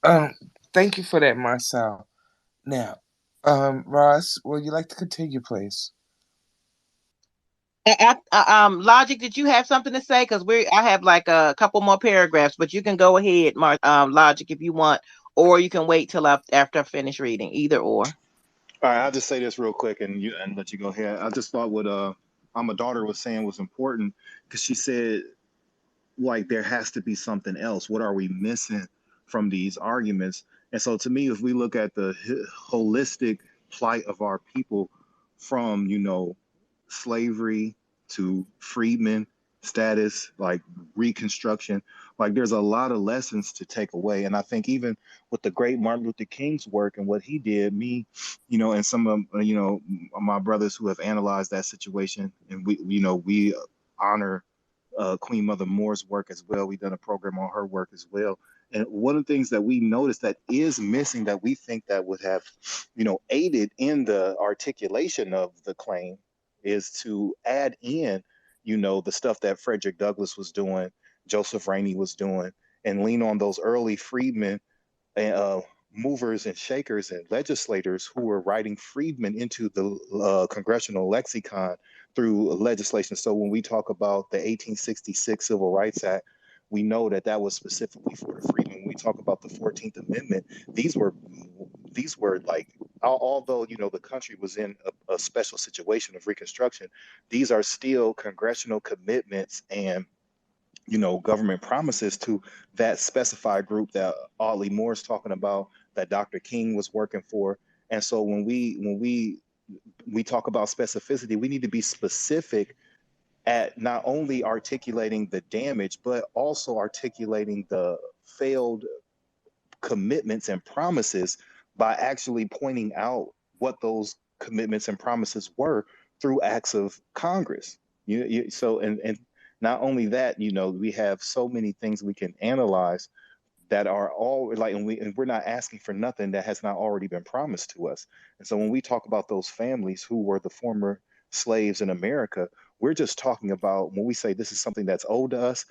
Um, Thank you for that, Marcel. Now, Ross, would you like to continue, please? Logic, did you have something to say? Because I have like a couple more paragraphs, but you can go ahead, Logic, if you want, or you can wait till after I finish reading. Either or. All right, I'll just say this real quick and let you go ahead. I just thought what my daughter was saying was important because she said like there has to be something else. What are we missing from these arguments? And so to me, if we look at the holistic plight of our people from, slavery to freedmen status, like Reconstruction, like there's a lot of lessons to take away. And I think even with the great Martin Luther King's work and what he did, and some of, my brothers who have analyzed that situation, and we honor Queen Mother Moore's work as well. We've done a program on her work as well. And one of the things that we noticed that is missing that we think that would have, aided in the articulation of the claim is to add in, the stuff that Frederick Douglass was doing, Joseph Rainey was doing, and lean on those early freedmen uh, movers and shakers and legislators who were writing freedmen into the congressional lexicon through legislation. So when we talk about the 1866 Civil Rights Act, we know that that was specifically for the freedmen. When we talk about the 14th Amendment, these were like, although the country was in a special situation of Reconstruction, these are still congressional commitments and government promises to that specified group that Audley Moore is talking about, that Dr. King was working for. And so when we talk about specificity, we need to be specific at not only articulating the damage, but also articulating the failed commitments and promises by actually pointing out what those commitments and promises were through acts of Congress. So and not only that, we have so many things we can analyze that are all like, and we're not asking for nothing that has not already been promised to us. And so when we talk about those families who were the former slaves in America, we're just talking about when we say this is something that's owed to us.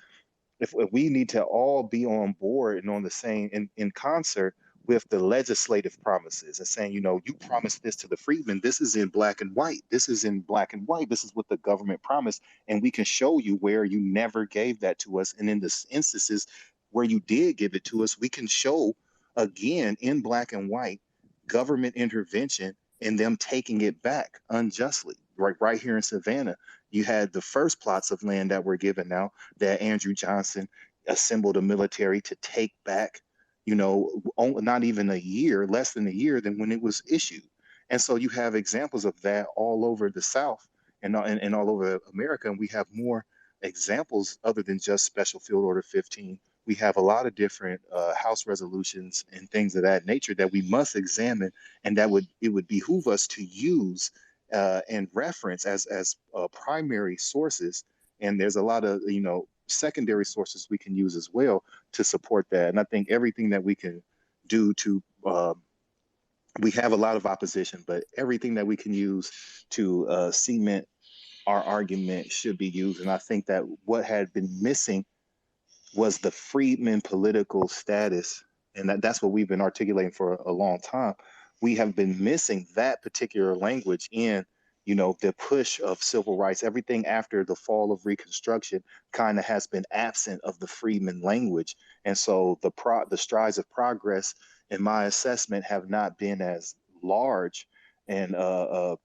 If we need to all be on board and on the same in concert with the legislative promises and saying, you promised this to the freedmen. This is in black and white. This is in black and white. This is what the government promised. And we can show you where you never gave that to us. And in the instances where you did give it to us, we can show again in black and white government intervention and them taking it back unjustly. Right here in Savannah, you had the first plots of land that were given out that Andrew Johnson assembled a military to take back, not even a year, less than a year than when it was issued. And so you have examples of that all over the South and all over America. And we have more examples other than just Special Field Order 15. We have a lot of different House resolutions and things of that nature that we must examine, and it would behoove us to use and reference as primary sources. And there's a lot of secondary sources we can use as well to support that. And I think everything that we can do to we have a lot of opposition, but everything that we can use to cement our argument should be used. And I think that what had been missing was the freedman political status. And that's what we've been articulating for a long time. We have been missing that particular language in, the push of civil rights. Everything after the fall of Reconstruction kind of has been absent of the freedman language. And so the strides of progress, in my assessment, have not been as large and uh,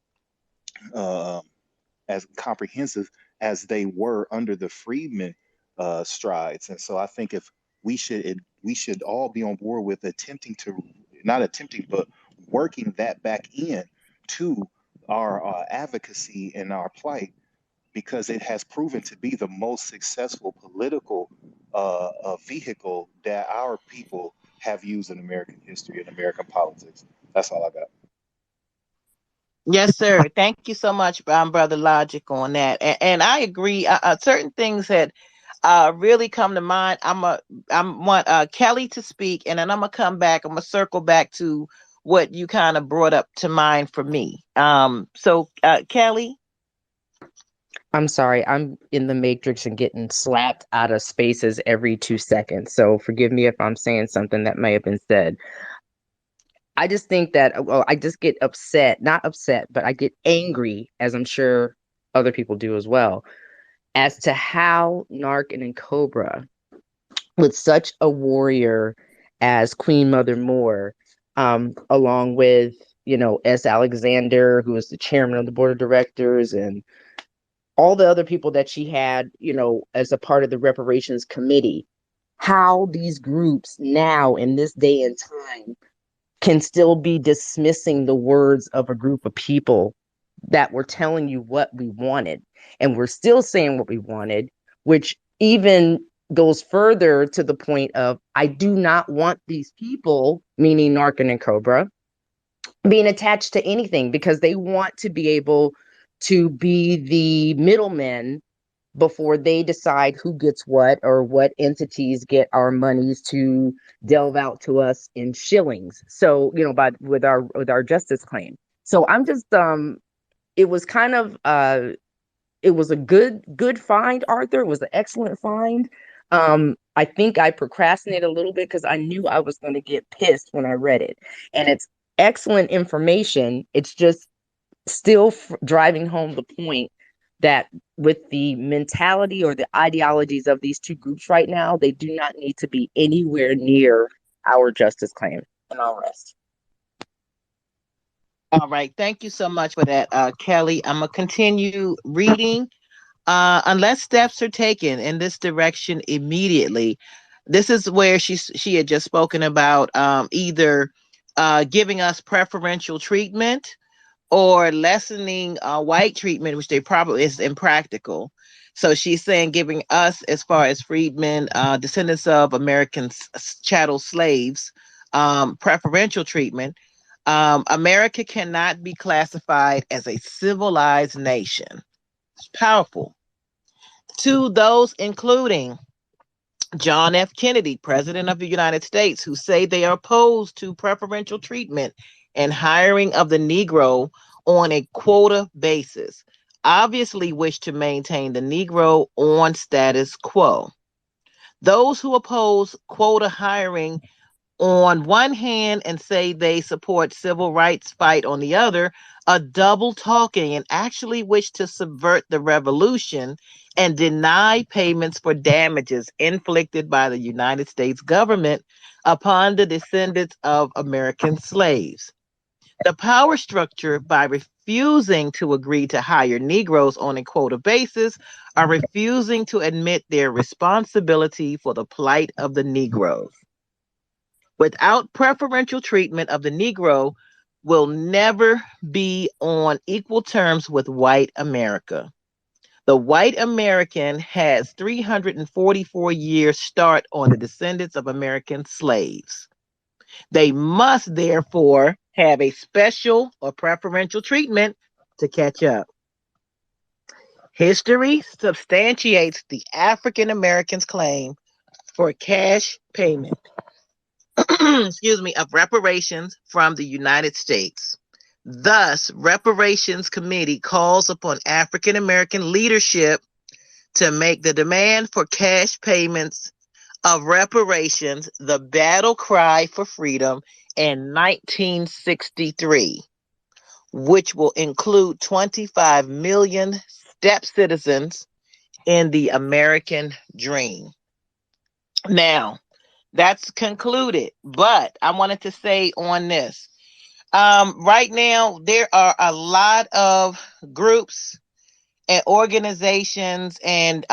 as comprehensive as they were under the freedmen strides. And so I think if we should all be on board with attempting to not attempting but working that back in to our advocacy and our plight, because it has proven to be the most successful political vehicle that our people have used in American history and American politics. That's all I got. Yes, sir. Thank you so much, Brother Logic, on that. And I agree. Certain things had really come to mind. I'm want Kelly to speak, and then I'm gonna come back. I'm gonna circle back to what you kind of brought up to mind for me. So Kelly. I'm sorry, I'm in the matrix and getting slapped out of spaces every 2 seconds. So forgive me if I'm saying something that may have been said. I just think that, well, I just get upset, not upset, but I get angry, as I'm sure other people do as well, as to how NAARC and Cobra, with such a warrior as Queen Mother Moore, along with, S. Alexander, who was the chairman of the board of directors, and all the other people that she had, as a part of the reparations committee, how these groups now in this day and time can still be dismissing the words of a group of people that were telling you what we wanted. And we're still saying what we wanted, which even goes further to the point of I do not want these people, meaning Narcan and Cobra, being attached to anything because they want to be able to be the middlemen before they decide who gets what or what entities get our monies to delve out to us in shillings. So, with our justice claim. So I'm just it was kind of it was a good find, Arthur. It was an excellent find. I think I procrastinated a little bit because I knew I was going to get pissed when I read it. And it's excellent information. It's just still driving home the point that with the mentality or the ideologies of these two groups right now, they do not need to be anywhere near our justice claim. And I'll rest. All right. Thank you so much for that, Kelly. I'm going to continue reading. Unless steps are taken in this direction immediately, this is where she had just spoken about either giving us preferential treatment or lessening white treatment, which they probably is impractical. So she's saying giving us, as far as freedmen, descendants of American chattel slaves, preferential treatment. America cannot be classified as a civilized nation. It's powerful. To those including John F. Kennedy, President of the United States, who say they are opposed to preferential treatment and hiring of the Negro on a quota basis, obviously wish to maintain the Negro on status quo. Those who oppose quota hiring on one hand and say they support civil rights fight on the other are double talking and actually wish to subvert the revolution and deny payments for damages inflicted by the United States government upon the descendants of American slaves. The power structure, by refusing to agree to hire Negroes on a quota basis, are refusing to admit their responsibility for the plight of the Negroes. Without preferential treatment of the Negro will never be on equal terms with white America. The white American has 344 years start on the descendants of American slaves. They must therefore have a special or preferential treatment to catch up. History substantiates the African Americans' claim for cash payment of reparations from the United States. Thus, Reparations Committee calls upon African American leadership to make the demand for cash payments of reparations the battle cry for freedom in 1963, which will include 25 million step citizens in the American dream. Now, that's concluded, but I wanted to say on this. Right now, there are a lot of groups and organizations, and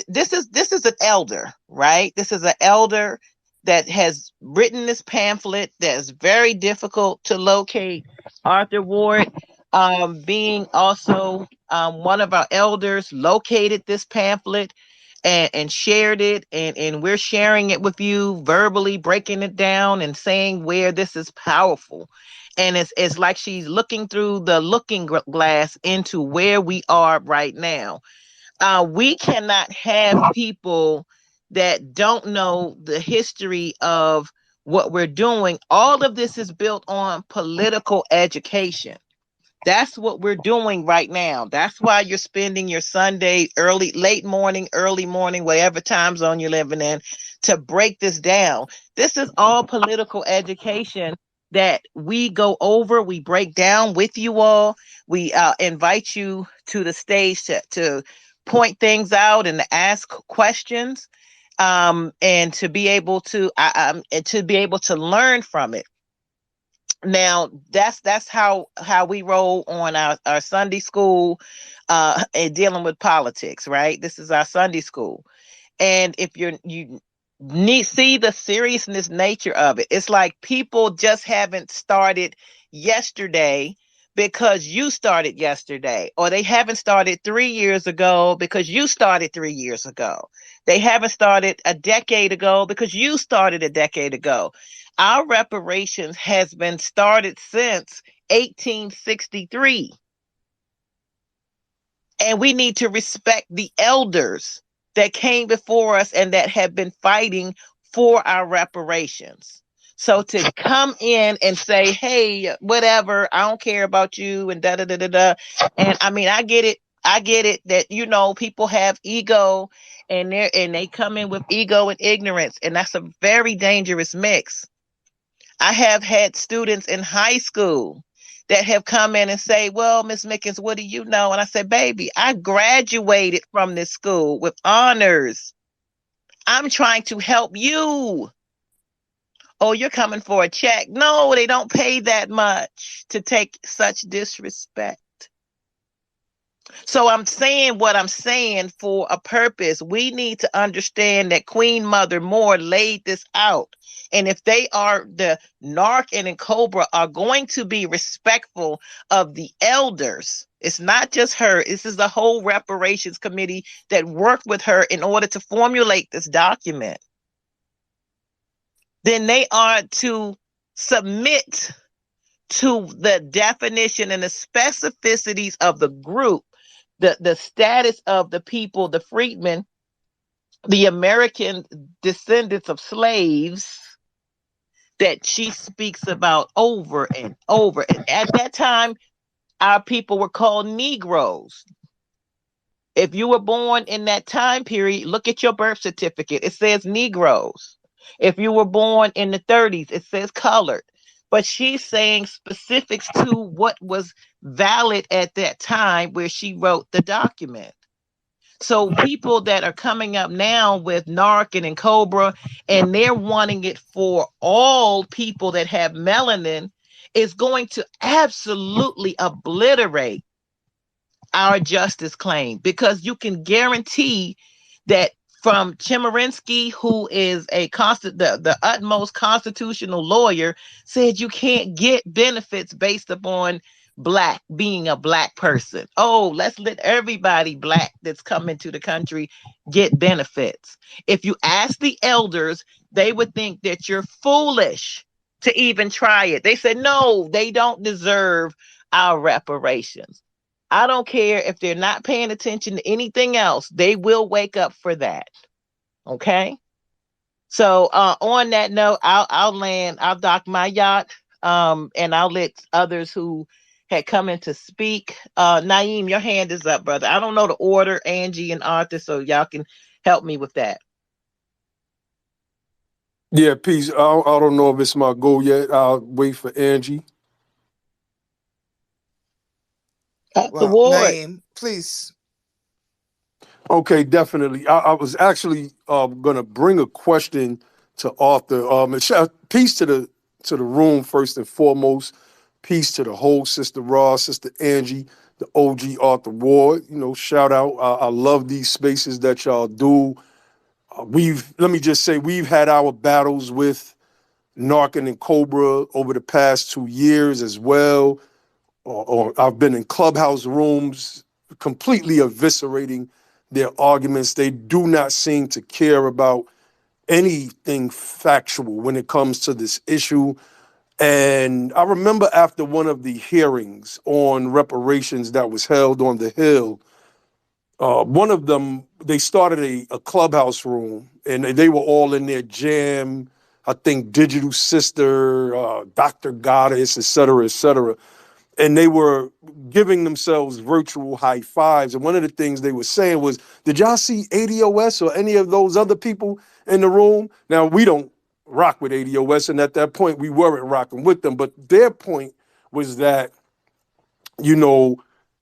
this is an elder, right? This is an elder that has written this pamphlet that's very difficult to locate. Arthur Ward, being also one of our elders, located this pamphlet and shared it, and we're sharing it with you verbally, breaking it down and saying where this is powerful. And it's like she's looking through the looking glass into where we are right now. We cannot have people that don't know the history of what we're doing. All of this is built on political education. That's what we're doing right now. That's why you're spending your Sunday late morning, early morning, whatever time zone you're living in, to break this down. This is all political education that we go over, we break down with you all. We invite you to the stage to point things out and to ask questions, and to be able to learn from it. Now that's how we roll on our Sunday school, and dealing with politics, right? This is our Sunday school. And if you need see the seriousness nature of it, it's like people just haven't started yesterday because you started yesterday, or they haven't started 3 years ago because you started 3 years ago. They haven't started a decade ago because you started a decade ago. Our reparations has been started since 1863, and we need to respect the elders that came before us and that have been fighting for our reparations. So to come in and say, hey, whatever, I don't care about you, and da da da da da. And I mean, I get it. I get it that, people have ego, and they come in with ego and ignorance, and that's a very dangerous mix. I have had students in high school that have come in and say, well, Miss Mickens, what do you know? And I said, baby, I graduated from this school with honors. I'm trying to help you. Oh, you're coming for a check. No, they don't pay that much to take such disrespect. So I'm saying what I'm saying for a purpose. We need to understand that Queen Mother Moore laid this out. And if they are, the NAARC and Cobra are going to be respectful of the elders, it's not just her. This is the whole reparations committee that worked with her in order to formulate this document. Then they are to submit to the definition and the specificities of the group, the status of the people, the freedmen, the American descendants of slaves that she speaks about over and over. And at that time, our people were called Negroes. If you were born in that time period, look at your birth certificate. It says Negroes. If you were born in the 30s, it says colored. But she's saying specifics to what was valid at that time where she wrote the document. So people that are coming up now with NAARC and Cobra, and they're wanting it for all people that have melanin, is going to absolutely obliterate our justice claim, because you can guarantee that from Chemerinsky, who is the utmost constitutional lawyer, said you can't get benefits based upon being a black person. Oh, let's let everybody black that's coming to the country get benefits. If you ask the elders, they would think that you're foolish to even try it. They said, no, they don't deserve our reparations. I don't care if they're not paying attention to anything else. They will wake up for that. Okay. So on that note, I'll dock my yacht, and I'll let others who had come in to speak. Naeem, your hand is up, brother. I don't know the order, Angie and Arthur, so y'all can help me with that. Yeah, peace. I don't know if it's my go yet. I'll wait for Angie. Well, Naeem, please. Okay, definitely. I was actually going to bring a question to Arthur. Peace to the room first and foremost. Peace to the whole, Sister Ross, Sister Angie, the OG Arthur Ward. Shout out. I love these spaces that y'all do. Let me just say, we've had our battles with NAARC and Cobra over the past 2 years as well. Or I've been in clubhouse rooms completely eviscerating their arguments. They do not seem to care about anything factual when it comes to this issue. And I remember after one of the hearings on reparations that was held on the Hill, one of them, they started a clubhouse room, and they were all in there, Jam, I think Digital Sister, Dr. Goddess, et cetera, et cetera. and they were giving themselves virtual high fives. And one of the things they were saying was, did y'all see ADOS or any of those other people in the room? Now, we don't rock with ADOS, and at that point, we weren't rocking with them. But their point was that, you know,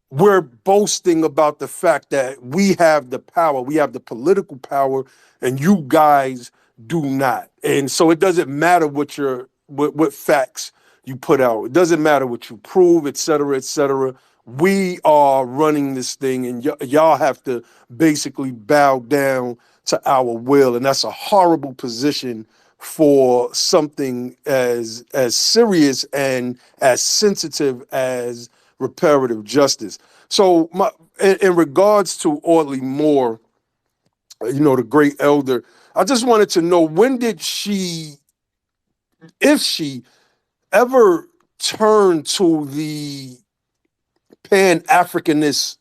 we're boasting about the fact that we have the power, we have the political power, and you guys do not. And so it doesn't matter what facts you put out. It doesn't matter what you prove, et cetera, et cetera. We are running this thing, and y'all have to basically bow down to our will. And that's a horrible position for something as serious and as sensitive as reparative justice. So in regards to Audley Moore, you know, the great elder, I just wanted to know, when did she, if she ever turned to the Pan-Africanist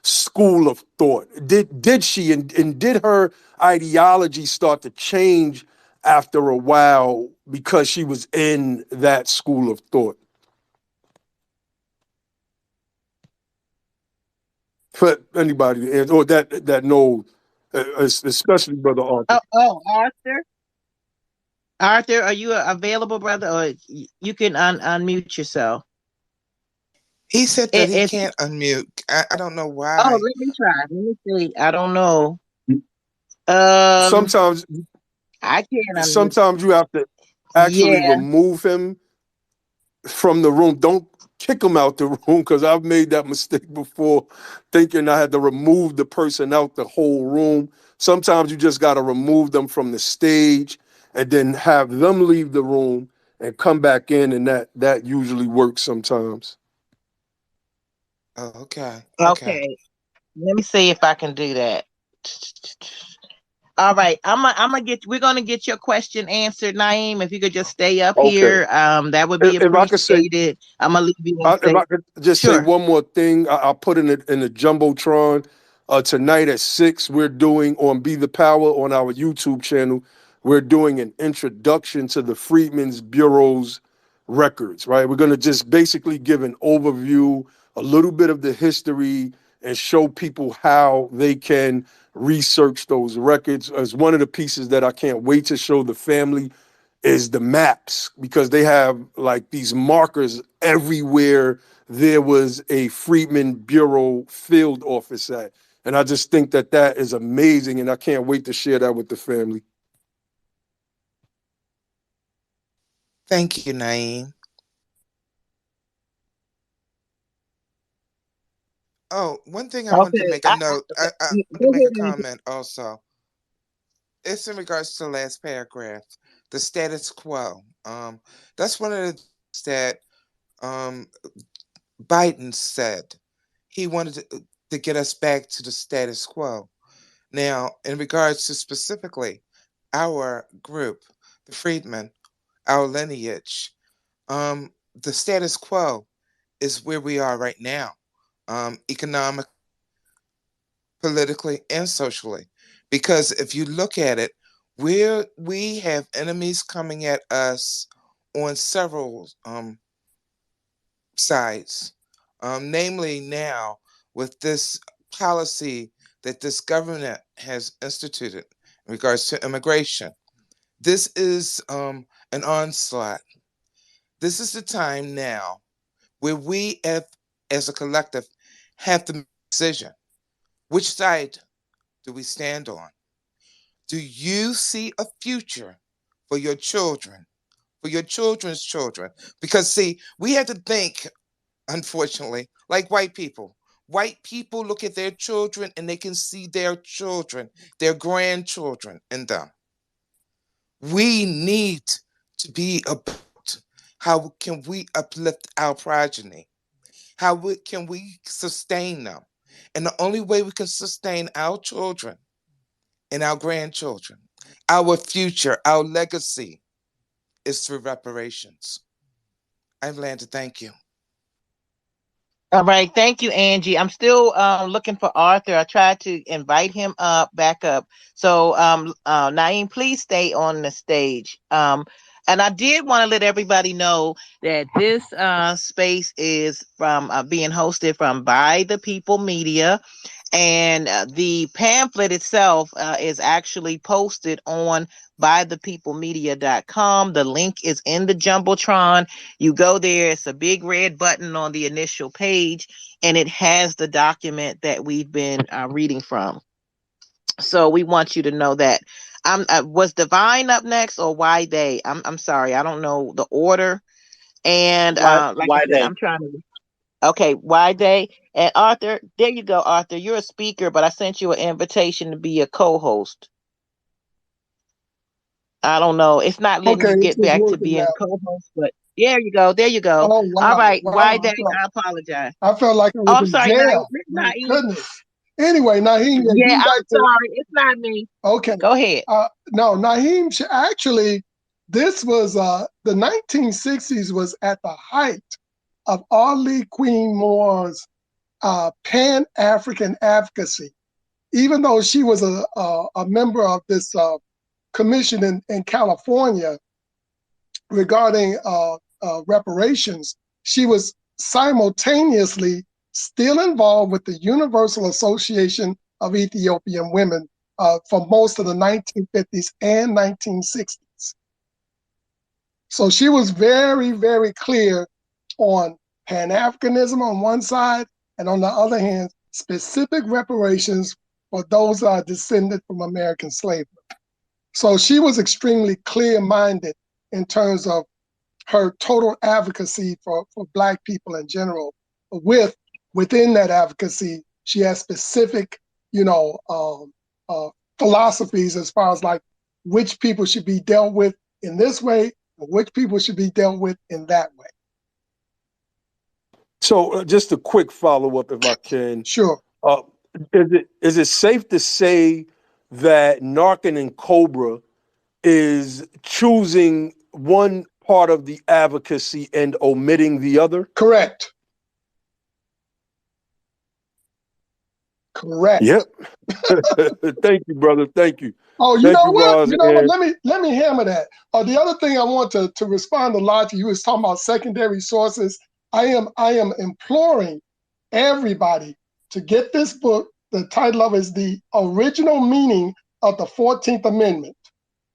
school of thought? Did she, and did her ideology start to change after a while because she was in that school of thought? For anybody, or that knows, especially Brother Arthur. Oh, Arthur. Arthur, are you available, brother, or you can unmute yourself? He said that he If can't unmute. I don't know why. oh, let me try. Let me see. I don't know. Sometimes I can't unmute. sometimes you have to actually Yeah. remove him from the room. Don't kick him out the room, because I've made that mistake before, thinking I had to remove the person out the whole room. Sometimes you just got to remove them from the stage and then have them leave the room and come back in, and that usually works sometimes. Oh, okay. Okay. Let me see if I can do that. All right, we're gonna get your question answered, Naeem. If you could just stay up here, that would be If I could say, appreciated. I'm gonna leave you on if I could just say Sure. one more thing, I'll put in the Jumbotron. Tonight at 6, we're doing on Be the Power on our YouTube channel. We're doing an introduction to the Freedmen's Bureau's records, right? We're going to just basically give an overview, a little bit of the history, and show people how they can research those records. As one of the pieces that I can't wait to show the family is the maps, because they have like these markers everywhere there was a Freedmen Bureau field office at. And I just think that is amazing, and I can't wait to share that with the family. Thank you, Naeem. Oh, one thing I wanted to make a note. I want to make a comment also. It's in regards to the last paragraph, the status quo. That's one of the things that Biden said. He wanted to get us back to the status quo. Now, in regards to specifically our group, the Freedmen, our lineage, the status quo is where we are right now, economic, politically, and socially. Because if you look at it, we have enemies coming at us on several sides. Namely, now with this policy that this government has instituted in regards to immigration, this is an onslaught. This is the time now where we, as a collective, have to make a decision. Which side do we stand on? Do you see a future for your children, for your children's children? Because, see, we have to think, unfortunately, like white people. White people look at their children and they can see their children, their grandchildren in them. We need to be about how can we uplift our progeny? How can we sustain them? And the only way we can sustain our children and our grandchildren, our future, our legacy, is through reparations. I've landed. Thank you. All right, thank you, Angie. I'm still looking for Arthur. I tried to invite him back up. So, Naeem, please stay on the stage. And I did want to let everybody know that this space is from being hosted from By the People Media. And the pamphlet itself is actually posted on bythepeoplemedia.com. The link is in the Jumbotron. You go there, it's a big red button on the initial page, and it has the document that we've been reading from. So we want you to know that. Was Divine up next, or why they? I'm sorry, I don't know the order. And like I said, I'm trying to. Okay, why they? And Arthur, there you go, Arthur. You're a speaker, but I sent you an invitation to be a co-host. I don't know. It's not letting Okay, you it's get just back to working being now. a co-host, but there you go. There you go. Oh All wow, right. Why wow! they? I apologize. I felt like I Oh, was I'm in sorry, jail. My Naeem. goodness. Anyway, Naheem, yeah, Yeah, getting I'm back to sorry. It's not me. okay. Go ahead. No, Naheem actually, this was the 1960s was at the height of Audley Queen Moore's Pan-African advocacy. Even though she was a member of this commission in California regarding reparations, she was simultaneously still involved with the Universal Association of Ethiopian Women for most of the 1950s and 1960s. So she was very, very clear on Pan-Africanism on one side, and on the other hand, specific reparations for those descended from American slavery. So she was extremely clear-minded in terms of her total advocacy for Black people in general. Within that advocacy, she has specific, philosophies as far as like which people should be dealt with in this way, and which people should be dealt with in that way. So just a quick follow-up, if I can. Sure. Is it safe to say that Narcan and Cobra is choosing one part of the advocacy and omitting the other? Correct. Correct. Yep. Thank you, brother. Thank you. Oh, Thank you, Roz. Let me hammer that. The other thing I want to respond to Lodge, you was talking about secondary sources. I am imploring everybody to get this book. The title of it is The Original Meaning of the 14th Amendment.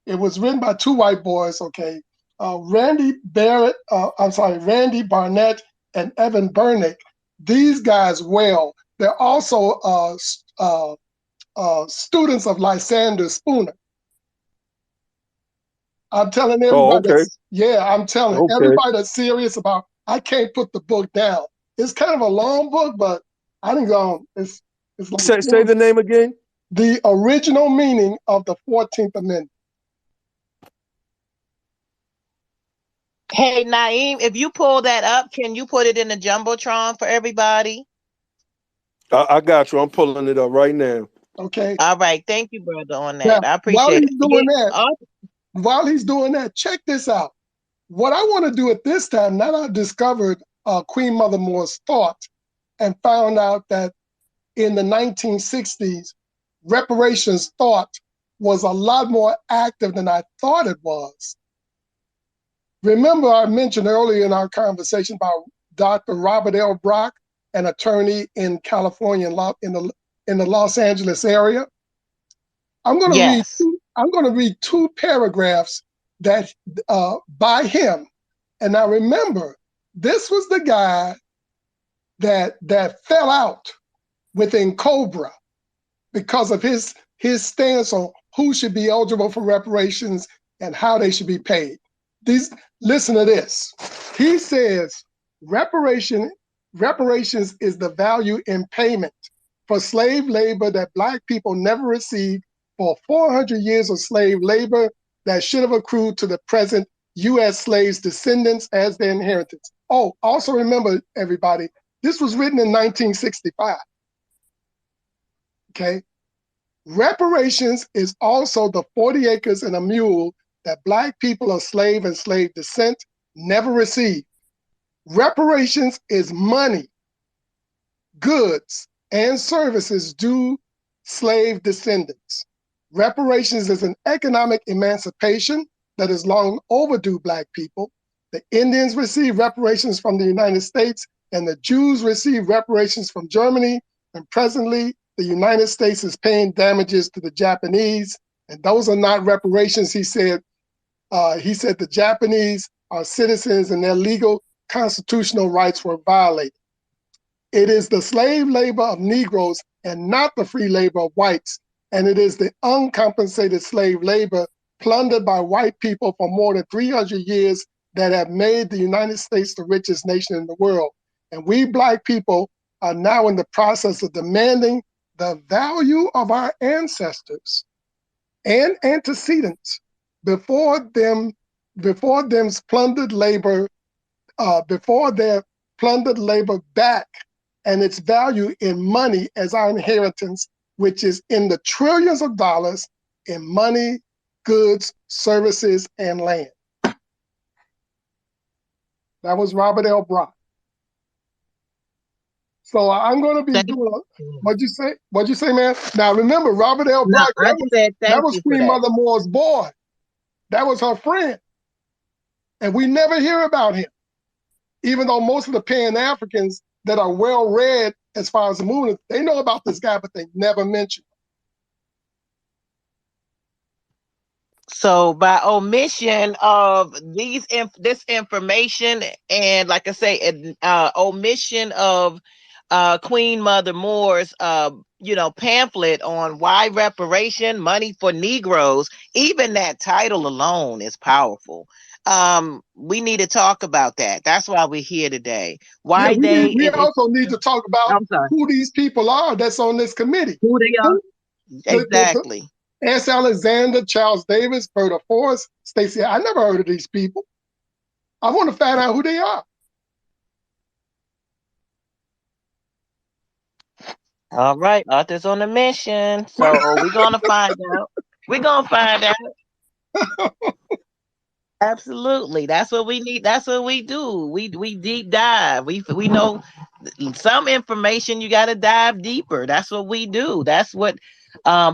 It was written by two white boys, okay? Randy Barnett and Evan Bernick. These guys, they're also students of Lysander Spooner. I'm telling everybody, I'm telling everybody that's serious about, I can't put the book down. It's kind of a long book, but I think it's like say the name again. The Original Meaning of the 14th Amendment. Hey, Naeem, if you pull that up, can you put it in the Jumbotron for everybody? I got you. I'm pulling it up right now. Okay. All right. Thank you, brother, on that. I appreciate While he's doing that, check this out. What I want to do at this time, now I discovered Queen Mother Moore's thought and found out that in the 1960s, reparations thought was a lot more active than I thought it was. Remember, I mentioned earlier in our conversation about Dr. Robert L. Brock, an attorney in California, in the Los Angeles area. I'm going to read two paragraphs that by him. And now remember, this was the guy that fell out within Cobra because of his stance on who should be eligible for reparations and how they should be paid. Listen to this. He says, reparations is the value in payment for slave labor that Black people never received for 400 years of slave labor that should have accrued to the present U.S. slaves' descendants as their inheritance. Oh, also remember, everybody, this was written in 1965. Okay? Reparations is also the 40 acres and a mule that Black people of slave and slave descent never received. Reparations is money, goods, and services due slave descendants. Reparations is an economic emancipation that is long overdue, Black people. The Indians receive reparations from the United States, and the Jews receive reparations from Germany. And presently, the United States is paying damages to the Japanese. And those are not reparations, he said. He said the Japanese are citizens and their legal constitutional rights were violated. It is the slave labor of Negroes and not the free labor of whites. And it is the uncompensated slave labor plundered by white people for more than 300 years that have made the United States the richest nation in the world. And we Black people are now in the process of demanding the value of our ancestors and antecedents before them's plundered labor, before their plundered labor back and its value in money as our inheritance, which is in the trillions of dollars in money, goods, services, and land. That was Robert L. Brock. So I'm going to be doing, what'd you say? What'd you say, man? Now remember, Robert L. Brock, that was Queen Mother Moore's boy. That was her friend. And we never hear about him. Even though most of the Pan-Africans that are well-read as far as the movement, they know about this guy, but they never mention him. So by omission of this information, and like I say, omission of Queen Mother Moore's pamphlet on why reparation, money for Negroes, even that title alone is powerful. We need to talk about that. That's why we're here today. Why we also need to talk about who these people are that's on this committee. Who they are. Exactly. S. Alexander, Charles Davis, Berta Forrest, Stacey. I never heard of these people. I want to find out who they are. All right, Arthur's on a mission, so we're gonna find out. We're gonna find out. Absolutely, that's what we need. That's what we do. We deep dive. We know some information. You got to dive deeper. That's what we do. That's what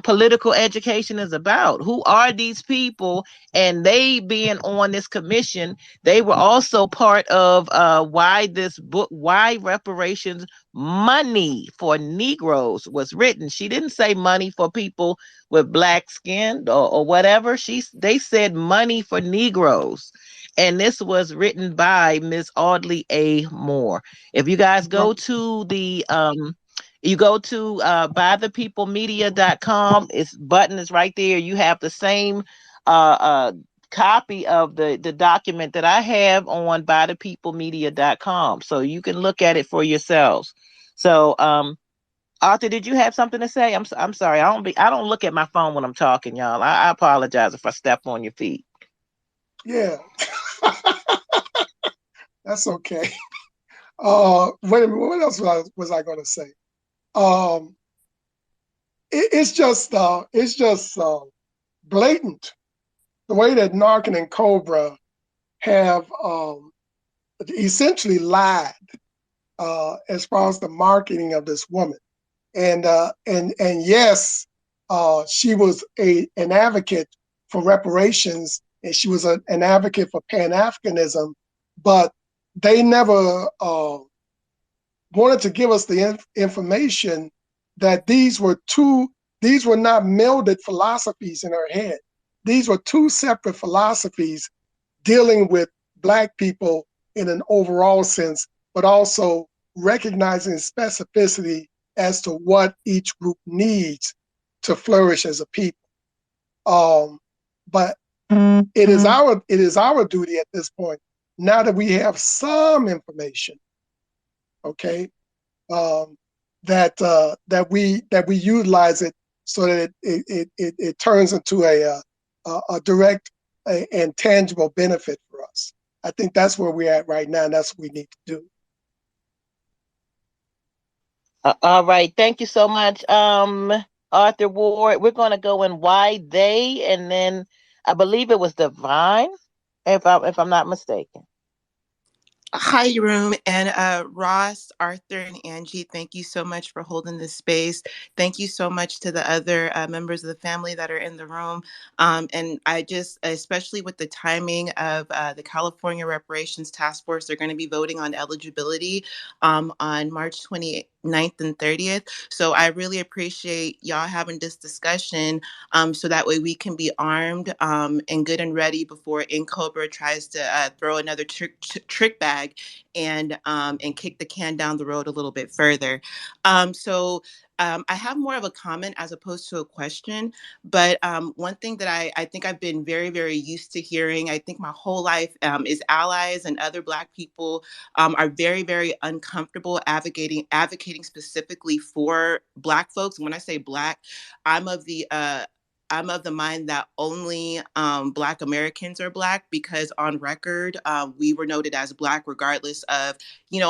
political education is about. Who are these people? And they being on this commission, they were also part of why this book, why reparations, money for Negroes was written. She didn't say money for people with black skin or whatever. They said money for Negroes. And this was written by Miss Audley A. Moore. If you guys go to the you go to bythepeoplemedia.com, its button is right there. You have the same copy of the document that I have on bythepeoplemedia.com. So you can look at it for yourselves. So Arthur, did you have something to say? I'm sorry. I don't look at my phone when I'm talking, y'all. I apologize if I step on your feet. Yeah. That's okay. Wait a minute. What else was I going to say? It's just blatant the way that Narcan and Cobra have essentially lied as far as the marketing of this woman. And yes, she was an advocate for reparations, and she was an advocate for Pan-Africanism, but they never wanted to give us the information that these were not melded philosophies in her head. These were two separate philosophies dealing with Black people in an overall sense, but also recognizing specificity as to what each group needs to flourish as a people. But it is our duty at this point, now that we have some information, okay, that we utilize it so that it turns into a direct and tangible benefit for us. I think that's where we're at right now, and that's what we need to do. All right, thank you so much, Arthur Ward. We're going to go in why they, and then I believe it was Divine, if I'm not mistaken. Hi, room, and Ross, Arthur, and Angie. Thank you so much for holding this space. Thank you so much to the other members of the family that are in the room. And I just, especially with the timing of the California Reparations Task Force, they're going to be voting on eligibility on March 29th and 30th. So I really appreciate y'all having this discussion, so that way we can be armed and good and ready before Incobra tries to throw another trick bag and kick the can down the road a little bit further. I have more of a comment as opposed to a question, but one thing that I think I've been very, very used to hearing, I think my whole life, is allies and other Black people are very, very uncomfortable advocating specifically for Black folks. And when I say Black, I'm of the I'm of the mind that only Black Americans are Black, because on record, we were noted as Black regardless of,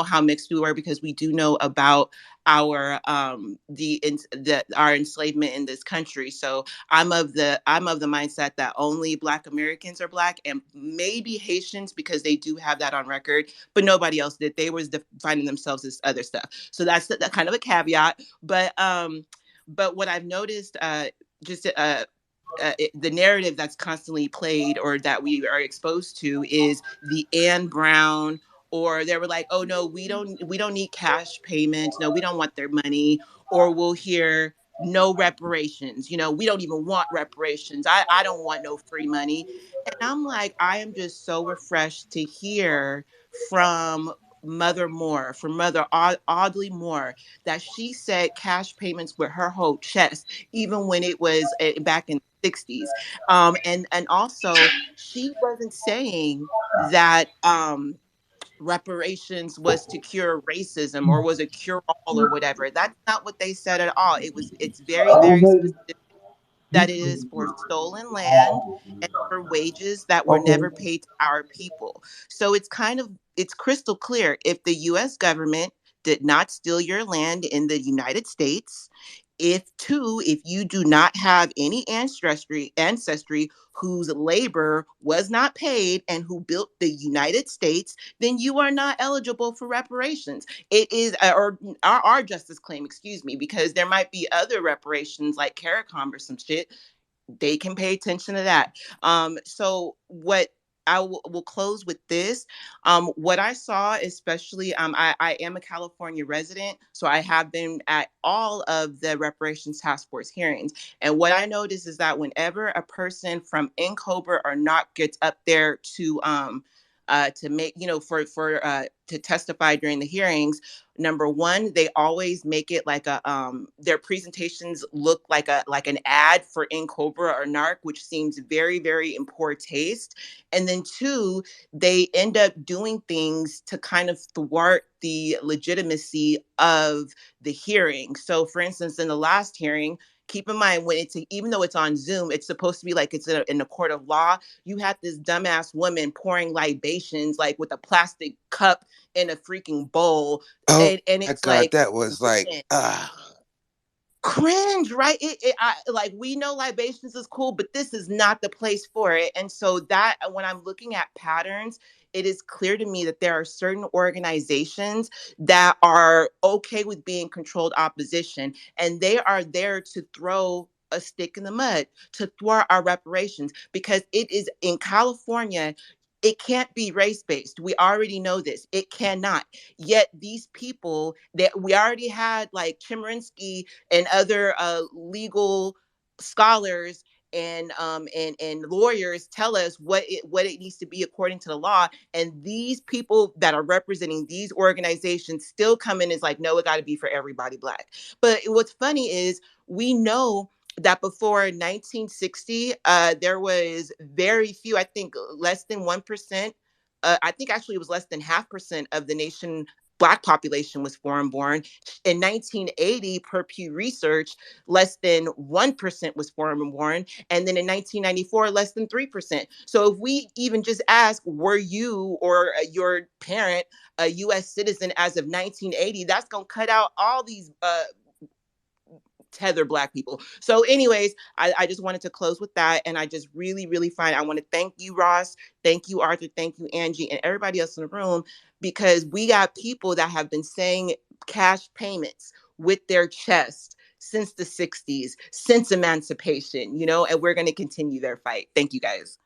how mixed we were, because we do know about our our enslavement in this country. So I'm of the mindset that only Black Americans are Black, and maybe Haitians, because they do have that on record, but nobody else did. They was defining themselves as other stuff. So that's that kind of a caveat. But what I've noticed, just the narrative that's constantly played or that we are exposed to is the Ann Brown, or they were like, oh no, we don't need cash payments, no, we don't want their money. Or we'll hear no reparations, we don't even want reparations, I don't want no free money. And I'm like, I am just so refreshed to hear from Mother Audley Moore, that she said cash payments with her whole chest, even when it was back in the 60s. And also, she wasn't saying that reparations was to cure racism or was a cure all or whatever. That's not what they said at all. It's very, very specific that it is for stolen land and for wages that were never paid to our people. So it's crystal clear. If the US government did not steal your land in the United States, if you do not have any ancestry whose labor was not paid and who built the United States, then you are not eligible for reparations. It is, or our justice claim, excuse me, because there might be other reparations like CARICOM or some shit. They can pay attention to that. So what will close with this. What I saw, especially, I am a California resident, so I have been at all of the reparations task force hearings. And what I noticed is that whenever a person from NCOBRA or NAARC gets up there to make, to testify during the hearings, number one, they always make it like their presentations look like an ad for NCOBRA or NARC, which seems very, very in poor taste. And then two, they end up doing things to kind of thwart the legitimacy of the hearing. So for instance, in the last hearing, keep in mind, when even though it's on Zoom, it's supposed to be like it's in a court of law. You had this dumbass woman pouring libations like with a plastic cup in a freaking bowl, Oh and my it's God, like, that was like, women, cringe, right? Like, we know libations is cool, but this is not the place for it. And so that when I'm looking at patterns, it is clear to me that there are certain organizations that are okay with being controlled opposition, and they are there to throw a stick in the mud to thwart our reparations, because it is in California. It can't be race based. We already know this. It cannot. Yet these people that we already had, like Chemerinsky and other legal scholars and lawyers, tell us what it needs to be according to the law, and these people that are representing these organizations still come in as like, no, it got to be for everybody Black. But what's funny is we know that before 1960, there was very few, I think less than 1%. I think actually it was less than 0.5% of the nation Black population was foreign born. In 1980, per Pew Research, less than 1% was foreign born. And then in 1994, less than 3%. So if we even just ask, were you or your parent a US citizen as of 1980, that's going to cut out all these tether Black people. So anyways, I just wanted to close with that. And I just really find, I want to thank you, Ross. Thank you, Arthur. Thank you, Angie, and everybody else in the room, because we got people that have been saying cash payments with their chest since the 60s, since emancipation, you know, and we're going to continue their fight. Thank you, guys.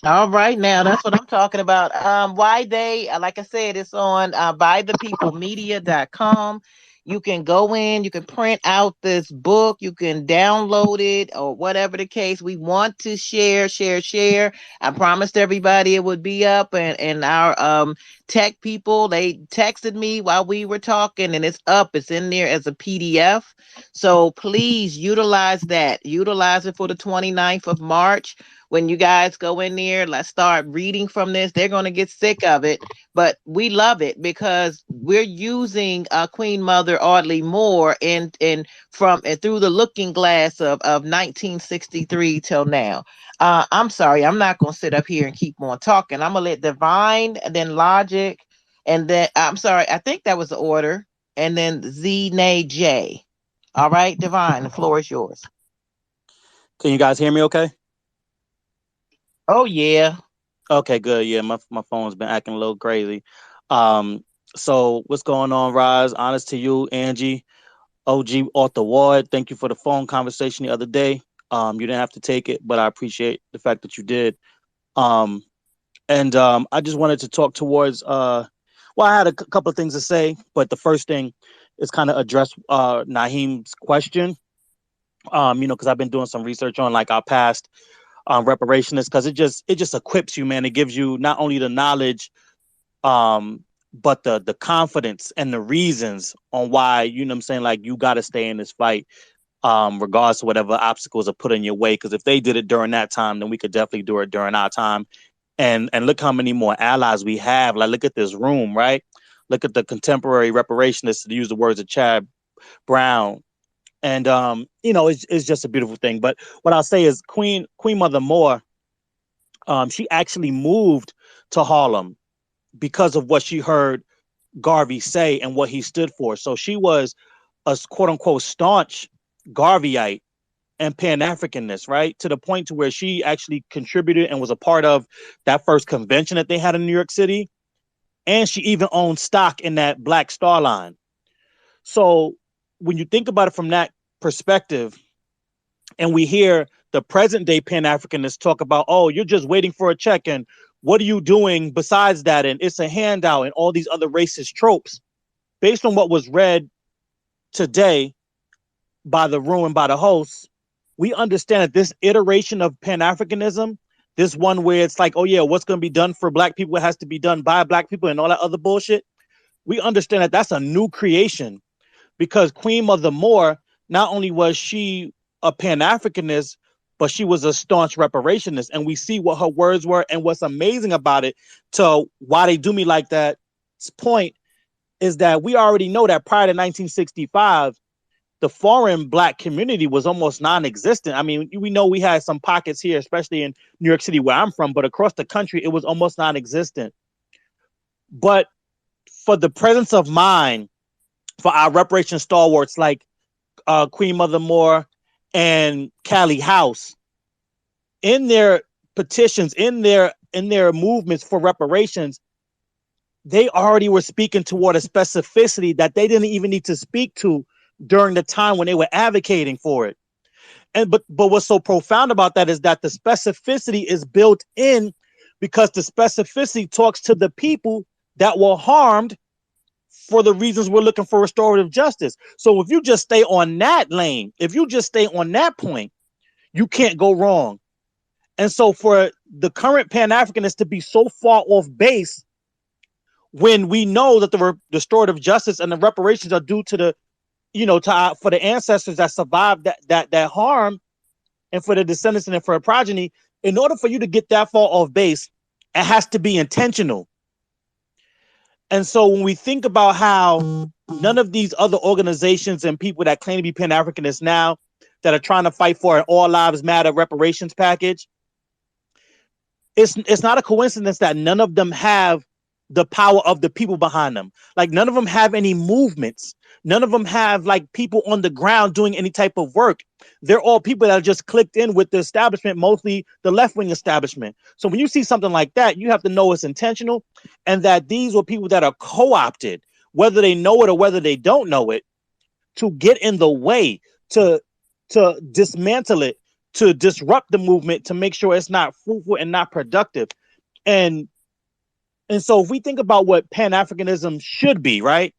All right, now that's what I'm talking about. Why they, like I said, it's on buythepeoplemedia.com. You can go in, you can print out this book, you can download it, or whatever the case. We want to share. I promised everybody it would be up, and our tech people, they texted me while we were talking, and it's up. It's in there as a PDF. So please utilize that. Utilize it for the 29th of March. When you guys go in there, let's start reading from this. They're going to get sick of it, but we love it because we're using Queen Mother Audley Moore and from and through the looking glass of 1963 till now. I'm sorry, I'm not going to sit up here and keep on talking. I'm going to let Divine, then Logic, and then I'm sorry, I think that was the order, and then Z Nay J. All right, Divine, the floor is yours. Can you guys hear me okay? Oh, yeah. Okay, good. Yeah, my phone's been acting a little crazy. So what's going on, Roz? Honest to you, Angie, OG Arthur Ward. Thank you for the phone conversation the other day. You didn't have to take it, but I appreciate the fact that you did. I just wanted to talk towards well, I had a couple of things to say, but the first thing is kind of address Naheem's question. Because I've been doing some research on like our past reparationists, because it just equips you, man. It gives you not only the knowledge, but the confidence and the reasons on why, you know what I'm saying, like you got to stay in this fight, regardless of whatever obstacles are put in your way. Because if they did it during that time, then we could definitely do it during our time. And look how many more allies we have. Like, look at this room, right? Look at the contemporary reparationists, to use the words of Chad Brown. And it's just a beautiful thing. But what I'll say is Queen Mother Moore, she actually moved to Harlem because of what she heard Garvey say and what he stood for. So she was a quote unquote staunch Garveyite and Pan-Africanist, right? To the point to where she actually contributed and was a part of that first convention that they had in New York City. And she even owned stock in that Black Star Line. So when you think about it from that perspective, and we hear the present day Pan-Africanists talk about, oh, you're just waiting for a check, and what are you doing besides that? And it's a handout and all these other racist tropes. Based on what was read today by the room and by the hosts, we understand that this iteration of Pan-Africanism, this one where it's like, oh yeah, what's going to be done for Black people, it has to be done by Black people and all that other bullshit. We understand that that's a new creation, because Queen Mother Moore, not only was she a Pan-Africanist, but she was a staunch reparationist. And we see what her words were. And what's amazing about it, to why they do me like that point, is that we already know that prior to 1965, the foreign Black community was almost non-existent. I mean, we know we had some pockets here, especially in New York City where I'm from, but across the country, it was almost non-existent. But for the presence of mind, for our reparation stalwarts like Queen Mother Moore and Callie House, in their petitions, in their movements for reparations, they already were speaking toward a specificity that they didn't even need to speak to during the time when they were advocating for it. And but what's so profound about that is that the specificity is built in, because the specificity talks to the people that were harmed for the reasons we're looking for restorative justice. So if you just stay on that lane, if you just stay on that point, you can't go wrong. And so for the current Pan-Africanists to be so far off base, when we know that the restorative justice and the reparations are due to the, for the ancestors that survived that harm, and for the descendants and for a progeny, in order for you to get that far off base, it has to be intentional. And so when we think about how none of these other organizations and people that claim to be Pan-Africanists now, that are trying to fight for an All Lives Matter reparations package, it's not a coincidence that none of them have the power of the people behind them. Like none of them have any movements. None of them have like people on the ground doing any type of work. They're all people that are just clicked in with the establishment, mostly the left-wing establishment. So when you see something like that, you have to know it's intentional and that these were people that are co-opted, whether they know it or whether they don't know it, to get in the way, to dismantle it, to disrupt the movement, to make sure it's not fruitful and not productive. And so if we think about what Pan-Africanism should be, right?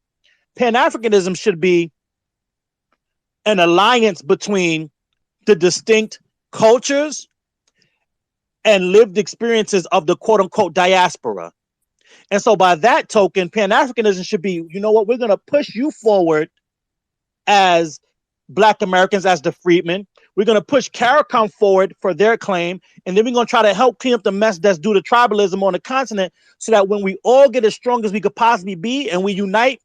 Pan-Africanism should be an alliance between the distinct cultures and lived experiences of the quote unquote diaspora. And so by that token, Pan-Africanism should be, you know what, we're going to push you forward as Black Americans, as the freedmen. We're going to push CARICOM forward for their claim. And then we're going to try to help clean up the mess that's due to tribalism on the continent so that when we all get as strong as we could possibly be and we unite,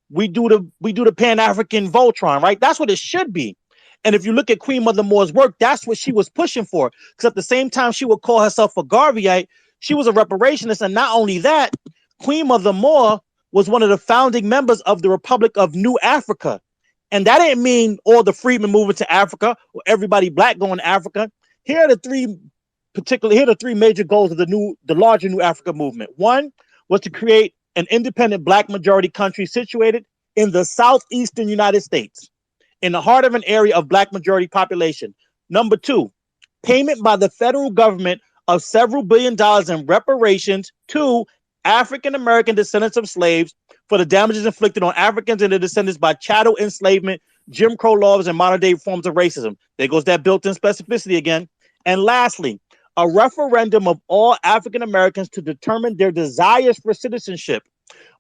we do the Pan-African Voltron, right? That's what it should be. And if you look at Queen Mother Moore's work, that's what she was pushing for. Because at the same time she would call herself a Garveyite, she was a reparationist. And not only that, Queen Mother Moore was one of the founding members of the Republic of New Africa. And that didn't mean all the freedmen moving to Africa or everybody Black going to Africa. Here are the three major goals of the larger New Africa movement. One was to create an independent Black majority country situated in the southeastern United States, in the heart of an area of Black majority population. Number two, payment by the federal government of several $billions in reparations to African American descendants of slaves for the damages inflicted on Africans and their descendants by chattel enslavement, Jim Crow laws, and modern day forms of racism. There goes that built-in specificity again. And lastly, a referendum of all African Americans to determine their desires for citizenship.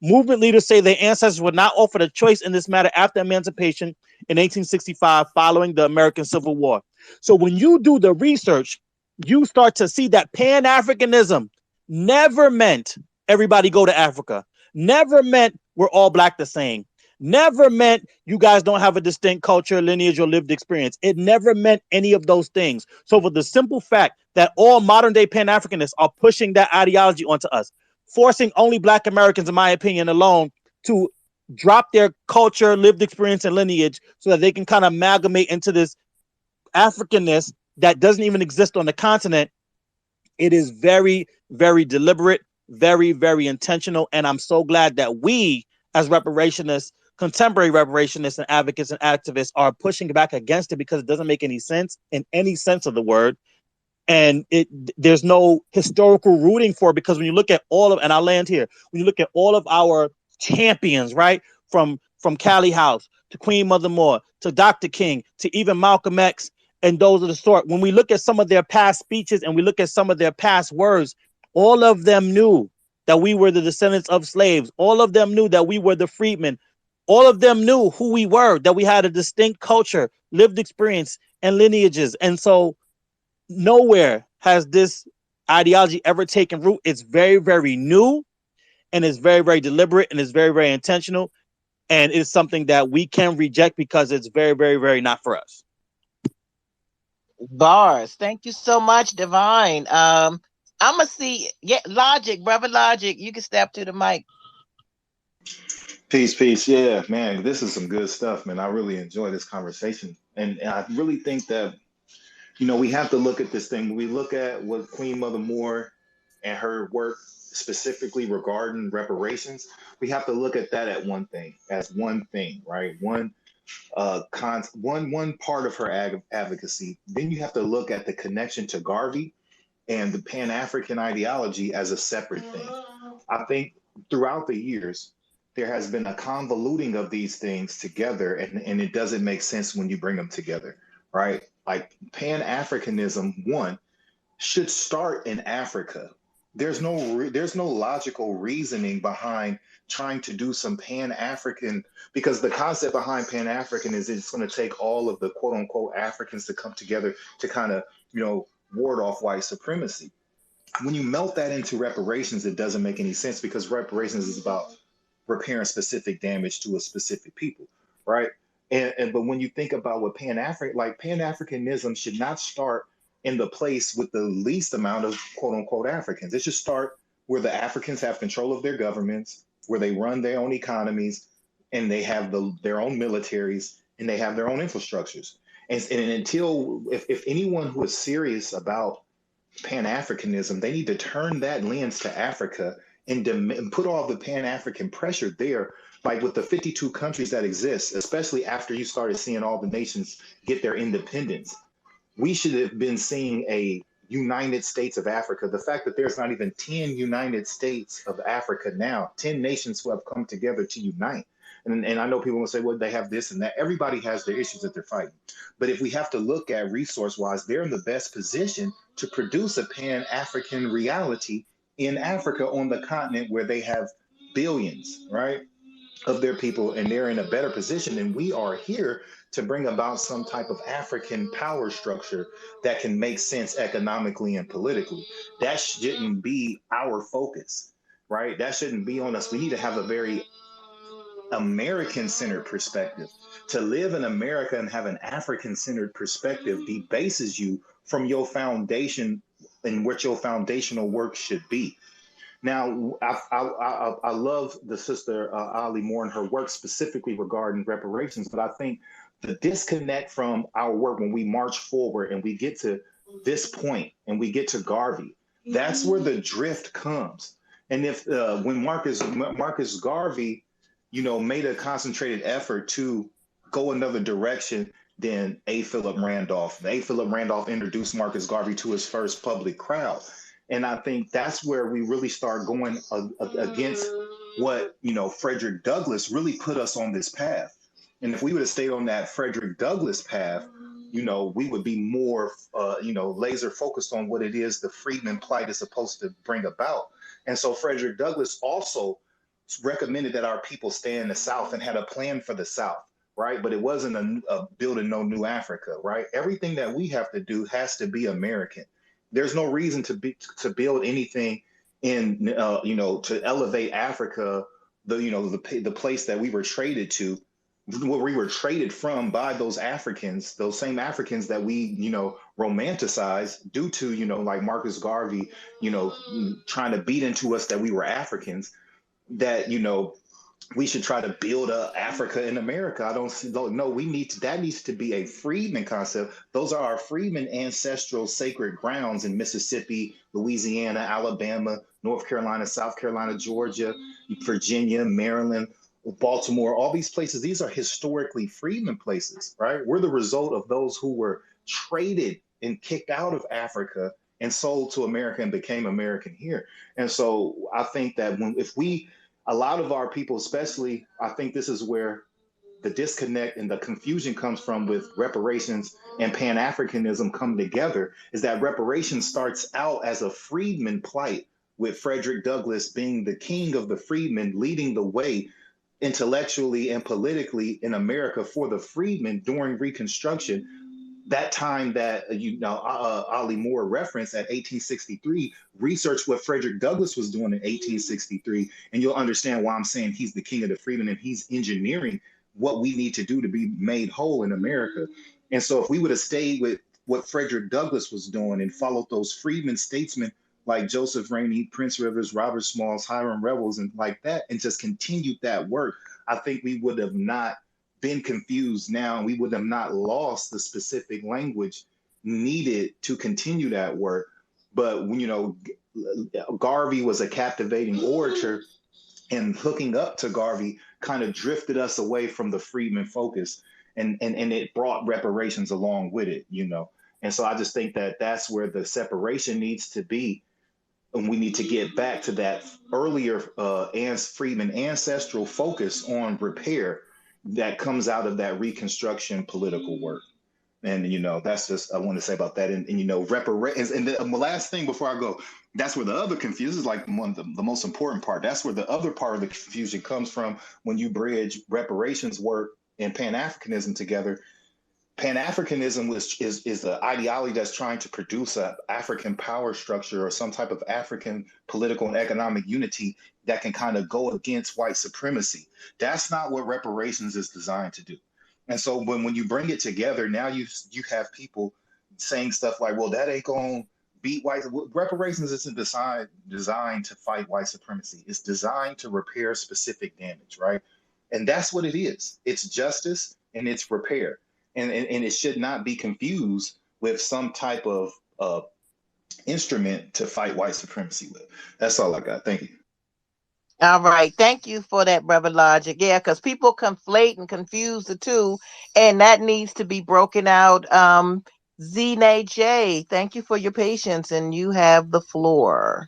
Movement leaders say their ancestors were not offered a choice in this matter after emancipation in 1865 following the American Civil War. So when you do the research, you start to see that Pan-Africanism never meant everybody go to Africa, never meant we're all Black the same, never meant you guys don't have a distinct culture, lineage, or lived experience. It never meant any of those things. So for the simple fact that all modern day Pan-Africanists are pushing that ideology onto us, forcing only Black Americans, in my opinion alone, to drop their culture, lived experience, and lineage so that they can kind of amalgamate into this Africanness that doesn't even exist on the continent. It is very, very deliberate, very, very intentional. And I'm so glad that we, as reparationists, contemporary reparationists and advocates and activists, are pushing back against it because it doesn't make any sense in any sense of the word. And there's no historical rooting for it, because when you look at all of, and I'll land here, when you look at all of our champions, right, from Callie House to Queen Mother Moore to Dr. King to even Malcolm X and those of the sort, when we look at some of their past speeches and we look at some of their past words, all of them knew that we were the descendants of slaves. All of them knew that we were the freedmen. All of them knew who we were, that we had a distinct culture, lived experience, and lineages. And so nowhere has this ideology ever taken root. It's very, very new, and it's very, very deliberate, and it's very, very intentional. And it's something that we can reject because it's very, very, very not for us. Bars. Thank you so much, Divine. I'm gonna see. Yeah, Logic, brother Logic. You can step to the mic. Peace. Yeah, man, this is some good stuff, man. I really enjoy this conversation. And I really think that, we have to look at this thing. When we look at what Queen Mother Moore and her work specifically regarding reparations, we have to look at that as one thing, right? One part of her advocacy. Then you have to look at the connection to Garvey and the Pan-African ideology as a separate thing. I think throughout the years, there has been a convoluting of these things together, and it doesn't make sense when you bring them together, right? Like Pan-Africanism, one, should start in Africa. There's no logical reasoning behind trying to do some Pan-African, because the concept behind Pan-African is it's going to take all of the quote unquote Africans to come together to kind of, ward off white supremacy. When you melt that into reparations, it doesn't make any sense, because reparations is about repairing specific damage to a specific people, right? But when you think about what Pan-Africanism should not start in the place with the least amount of quote unquote Africans. It should start where the Africans have control of their governments, where they run their own economies, and they have their own militaries, and they have their own infrastructures. And until, if anyone who is serious about Pan-Africanism, they need to turn that lens to Africa and put all the Pan-African pressure there, like with the 52 countries that exist, especially after you started seeing all the nations get their independence. We should have been seeing a United States of Africa. The fact that there's not even 10 United States of Africa now, 10 nations who have come together to unite. And I know people will say, well, they have this and that. Everybody has their issues that they're fighting. But if we have to look at resource-wise, they're in the best position to produce a Pan-African reality in Africa, on the continent where they have billions, right, of their people, and they're in a better position than we are here to bring about some type of African power structure that can make sense economically and politically. That shouldn't be our focus, right? That shouldn't be on us. We need to have a very American-centered perspective. To live in America and have an African-centered perspective debases you from your foundation and what your foundational work should be. Now, I love the sister Audley Moore and her work specifically regarding reparations, but I think the disconnect from our work when we march forward and we get to this point and we get to Garvey, that's where the drift comes. And if when Marcus Garvey, made a concentrated effort to go another direction than A. Philip Randolph. A. Philip Randolph introduced Marcus Garvey to his first public crowd. And I think that's where we really start going against what, Frederick Douglass really put us on this path. And if we would have stayed on that Frederick Douglass path, we would be more, laser focused on what it is the freedman plight is supposed to bring about. And so Frederick Douglass also recommended that our people stay in the South and had a plan for the South, right? But it wasn't a building no new Africa, right? Everything that we have to do has to be American. There's no reason to build anything in, to elevate Africa, the place that we were traded to, where we were traded from by those Africans, those same Africans that we, romanticize due to, like Marcus Garvey, trying to beat into us that we were Africans, that, we should try to build up Africa in America. No, that needs to be a freedman concept. Those are our freedmen ancestral sacred grounds in Mississippi, Louisiana, Alabama, North Carolina, South Carolina, Georgia, Virginia, Maryland, Baltimore, all these places. These are historically freedmen places, right? We're the result of those who were traded and kicked out of Africa and sold to America and became American here. And so I think that a lot of our people, especially, I think this is where the disconnect and the confusion comes from with reparations and Pan-Africanism come together, is that reparations starts out as a freedman plight, with Frederick Douglass being the king of the freedmen, leading the way intellectually and politically in America for the freedmen during Reconstruction. That time that, Audley Moore referenced at 1863, research what Frederick Douglass was doing in 1863, and you'll understand why I'm saying he's the king of the freedmen, and he's engineering what we need to do to be made whole in America. And so if we would have stayed with what Frederick Douglass was doing and followed those freedmen statesmen like Joseph Rainey, Prince Rivers, Robert Smalls, Hiram Revels, and like that, and just continued that work, I think we would have not been confused now, and we would have not lost the specific language needed to continue that work. But Garvey was a captivating orator, and hooking up to Garvey kind of drifted us away from the freedman focus, and it brought reparations along with it, And so I just think that that's where the separation needs to be, and we need to get back to that earlier freedman ancestral focus on repair that comes out of that Reconstruction political work. And, that's just, I want to say about that. And reparations. And the last thing before I go, that's where the other confusion is, like one of the most important part. That's where the other part of the confusion comes from when you bridge reparations work and Pan-Africanism together. Pan-Africanism is the ideology that's trying to produce an African power structure or some type of African political and economic unity that can kind of go against white supremacy. That's not what reparations is designed to do. And so when you bring it together, now you have people saying stuff like, well, that ain't going to beat white. Reparations isn't designed to fight white supremacy. It's designed to repair specific damage, right? And that's what it is. It's justice and it's repair. And it should not be confused with some type of instrument to fight white supremacy with. That's all I got. Thank you. All right. Thank you for that, Brother Logic. Yeah, because people conflate and confuse the two, and that needs to be broken out. J, thank you for your patience, and you have the floor.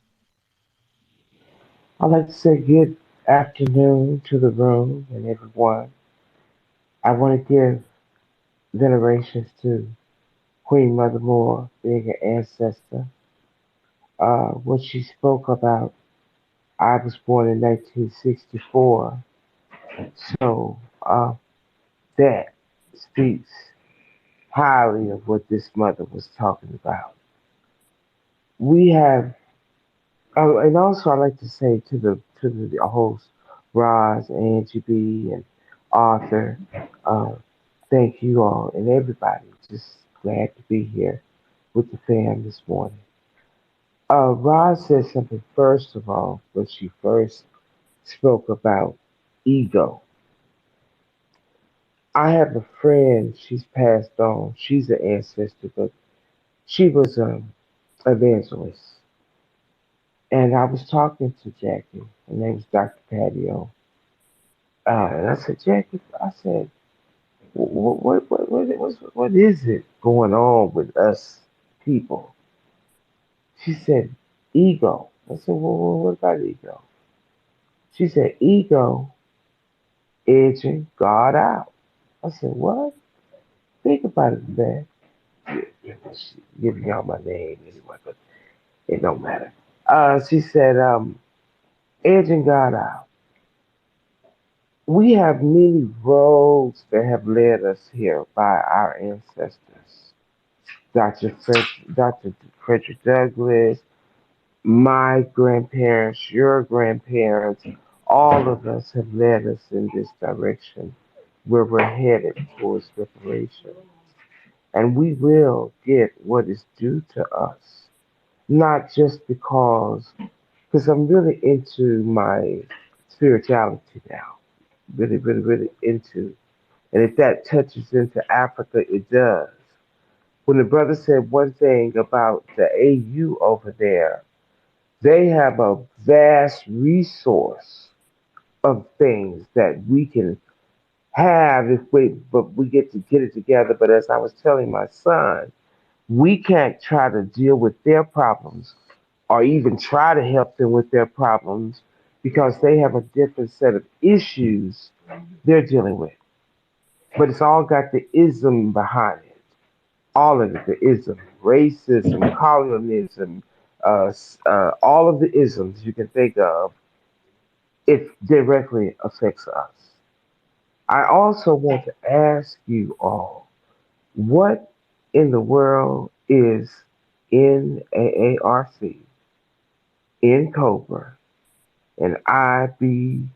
I'd like to say good afternoon to the room and everyone. I want to give venerations to Queen Mother Moore, being an ancestor. What she spoke about, I was born in 1964, so that speaks highly of what this mother was talking about. We have, and also I'd like to say to the host, Roz, Angie B, and Arthur, uh, thank you all and everybody. Just glad to be here with the fam this morning. Roz said something first of all when she first spoke about ego. I have a friend, she's passed on. She's an ancestor, but she was an evangelist. And I was talking to Jackie. Her name was Dr. Patio. And I said, Jackie, I said, what is it going on with us people? She said, ego. I said, well, what about ego? She said, ego edging God out. I said, what? Think about it, man. She giving y'all my name anyway, but it don't matter. She said, edging God out. We have many roads that have led us here by our ancestors. Dr. Frederick Douglass, my grandparents, your grandparents, all of us have led us in this direction where we're headed towards reparation. And we will get what is due to us, not just because I'm really into my spirituality now, really, really, really into. And if that touches into Africa, it does. When the brother said one thing about the AU over there, they have a vast resource of things that we can have if we get to get it together. But as I was telling my son, we can't try to deal with their problems or even try to help them with their problems because they have a different set of issues they're dealing with. But it's all got the ism behind it. All of it, the ism, racism, colonialism, all of the isms you can think of, it directly affects us. I also want to ask you all, what in the world is NAARC, in Cobra, and IBW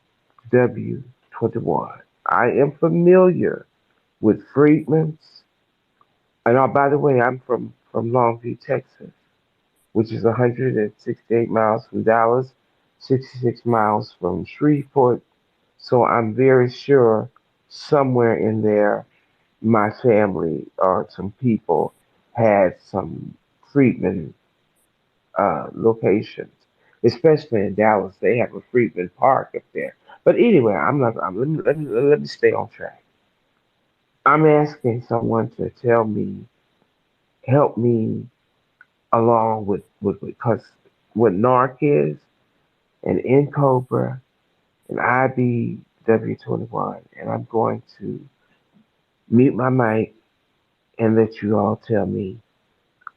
21? I am familiar with Freedmen's, and by the way, I'm from Longview, Texas, which is 168 miles from Dallas, 66 miles from Shreveport. So I'm very sure somewhere in there, my family or some people had some Freedmen locations, especially in Dallas. They have a Freedman Park up there. But anyway, I'm not. Let me stay on track. I'm asking someone to tell me, help me along with because what NARC is, and N Cobra, and IBW 21, and I'm going to mute my mic and let you all tell me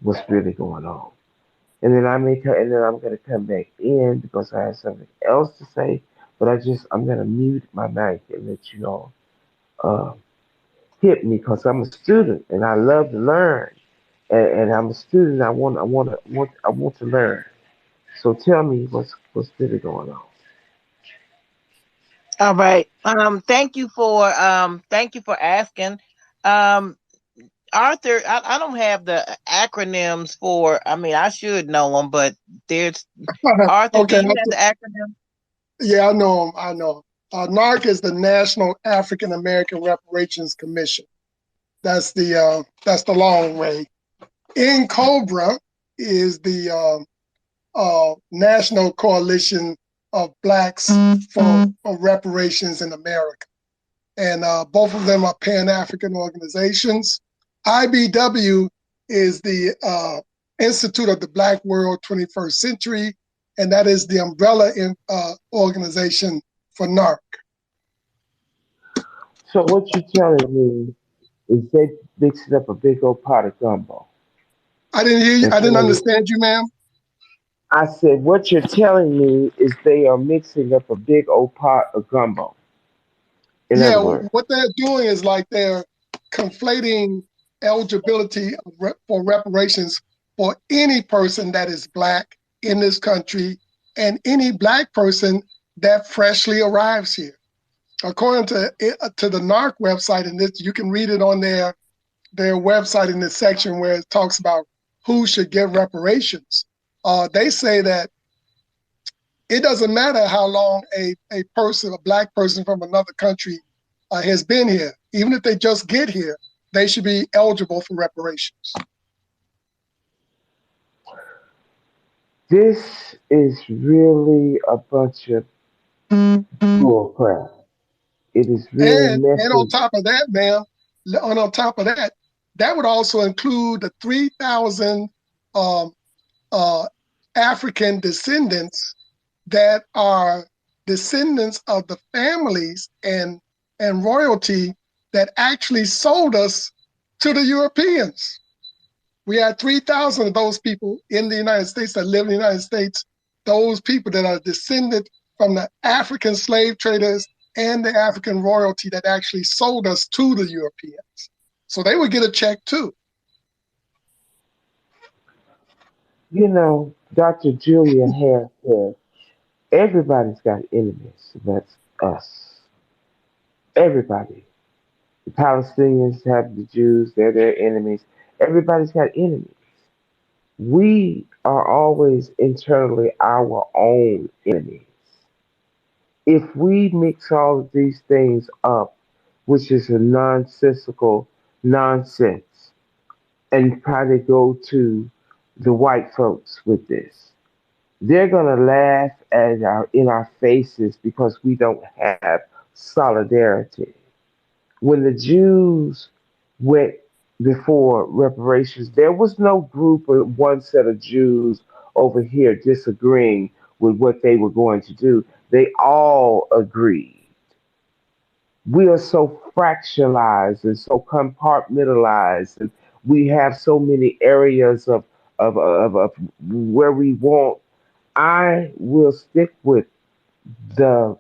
what's really going on. And then I'm gonna come back in because I have something else to say. But I'm gonna mute my mic and let you all uh, hit me because I'm a student and I love to learn. And I'm a student. I want to learn. So tell me what's really going on. All right. Thank you for asking. Um, Arthur, I don't have the acronyms for. I mean, I should know them, but there's Arthur. Do Okay. you have the acronym? Yeah, I know him. I know. NAARC is the National African American Reparations Commission. That's the long way. In Cobra is the National Coalition of Blacks for Reparations in America, and both of them are Pan-African organizations. IBW is the Institute of the Black World 21st Century, and that is the umbrella organization for NAARC. So what you're telling me is they mixing up a big old pot of gumbo. I didn't hear you. And I didn't saying, understand you, ma'am. I said, what you're telling me is they are mixing up a big old pot of gumbo. In Yeah, other words, what they're doing is like they're conflating eligibility for reparations for any person that is Black in this country and any Black person that freshly arrives here. According to the NARC website, and this you can read it on their website in the section where it talks about who should get reparations. They say that it doesn't matter how long a Black person from another country has been here. Even if they just get here, they should be eligible for reparations. this is really a bunch of bull crap. It is really And on messy. top of that, ma'am, on top of that, that would also include the 3,000 um, uh, African descendants that are descendants of the families and royalty that actually sold us to the Europeans. We had 3,000 of those people in the United States that live in the United States, those people that are descended from the African slave traders and the African royalty that actually sold us to the Europeans. So they would get a check too. You know, Dr. Julia Harris said, everybody's got enemies. That's us. Everybody. The Palestinians have the Jews, they're their enemies. Everybody's got enemies. We are always internally our own enemies. If we mix all of these things up, which is a nonsensical nonsense, and try to go to the white folks with this, they're gonna laugh at in our faces because we don't have solidarity. When the Jews went before reparations, there was no group of one set of Jews over here disagreeing with what they were going to do. They all agreed. We are so fractionalized and so compartmentalized, and we have so many areas of where we want. I will stick with the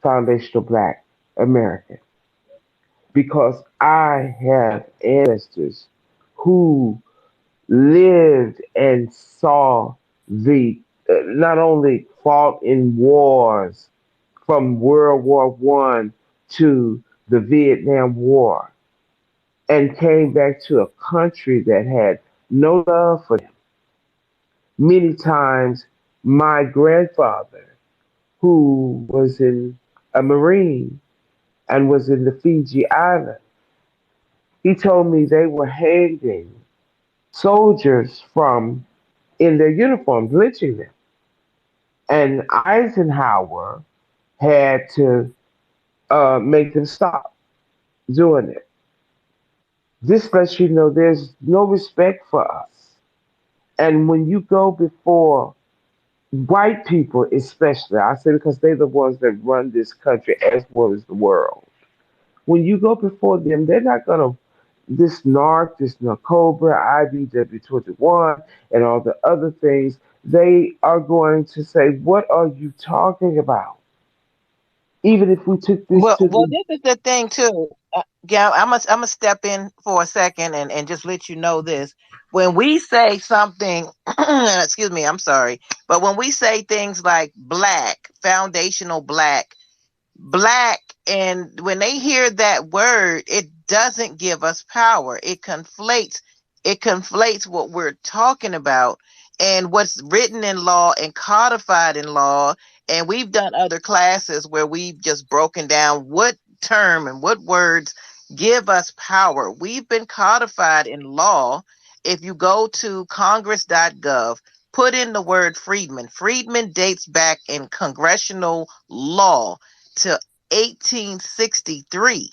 foundational Black American because I have ancestors who lived and saw the not only fought in wars from World War I to the Vietnam War and came back to a country that had no love for them. Many times, my grandfather, who was in a Marine and was in the Fiji Islands, he told me they were hanging soldiers from in their uniforms, lynching them. And Eisenhower had to make them stop doing it. This lets you know there's no respect for us. And when you go before white people, especially, I say because they're the ones that run this country as well as the world. When you go before them, they're not going to, this NARC, this NACOBRA, IBW 21, and all the other things, they are going to say, what are you talking about? Even if we took this Well, to the, this is the thing too. Yeah, I'm gonna step in for a second and just let you know this. When we say something, excuse me, I'm sorry, but when we say things like Black, foundational Black, and when they hear that word, it doesn't give us power. It conflates what we're talking about and what's written in law and codified in law. And we've done other classes where we've just broken down what term and what words give us power. We've been codified in law. If you go to congress.gov, put in the word freedman. Freedman dates back in congressional law to 1863.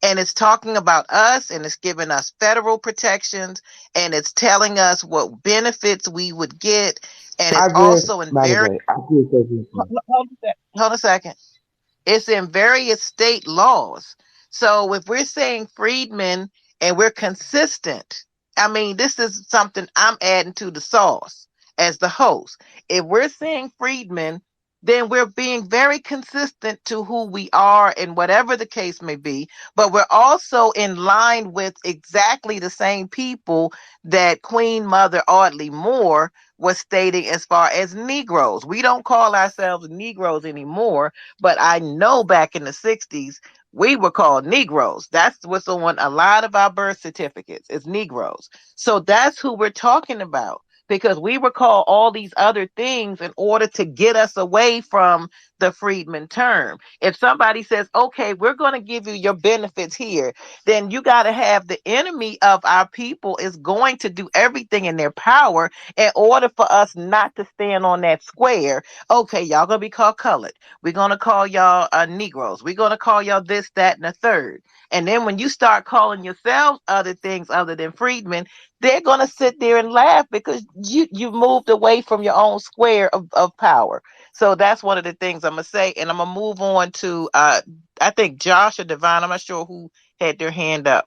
And it's talking about us, and it's giving us federal protections, and it's telling us what benefits we would get. And I it's read, also in by the very, way, I did everything. hold a second. It's in various state laws. So if we're saying freedmen and we're consistent, I mean, this is something I'm adding to the sauce as the host. If we're saying freedmen, then we're being very consistent to who we are and whatever the case may be. But we're also in line with exactly the same people that Queen Mother Audley Moore was stating as far as Negroes. We don't call ourselves Negroes anymore, but I know back in the 60s, we were called Negroes. That's what's on a lot of our birth certificates, is Negroes. So that's who we're talking about, because we were called all these other things in order to get us away from the freedman term. If somebody says, okay, we're going to give you your benefits here, then you got to have the enemy of our people is going to do everything in their power in order for us not to stand on that square. Okay, y'all going to be called colored. We're going to call y'all Negroes. We're going to call y'all this, that, and the third. And then when you start calling yourselves other things other than freedmen, they're going to sit there and laugh because you've moved away from your own square of power. So that's one of the things I'm going to say. And I'm going to move on to, I think Josh or Divine, I'm not sure who had their hand up.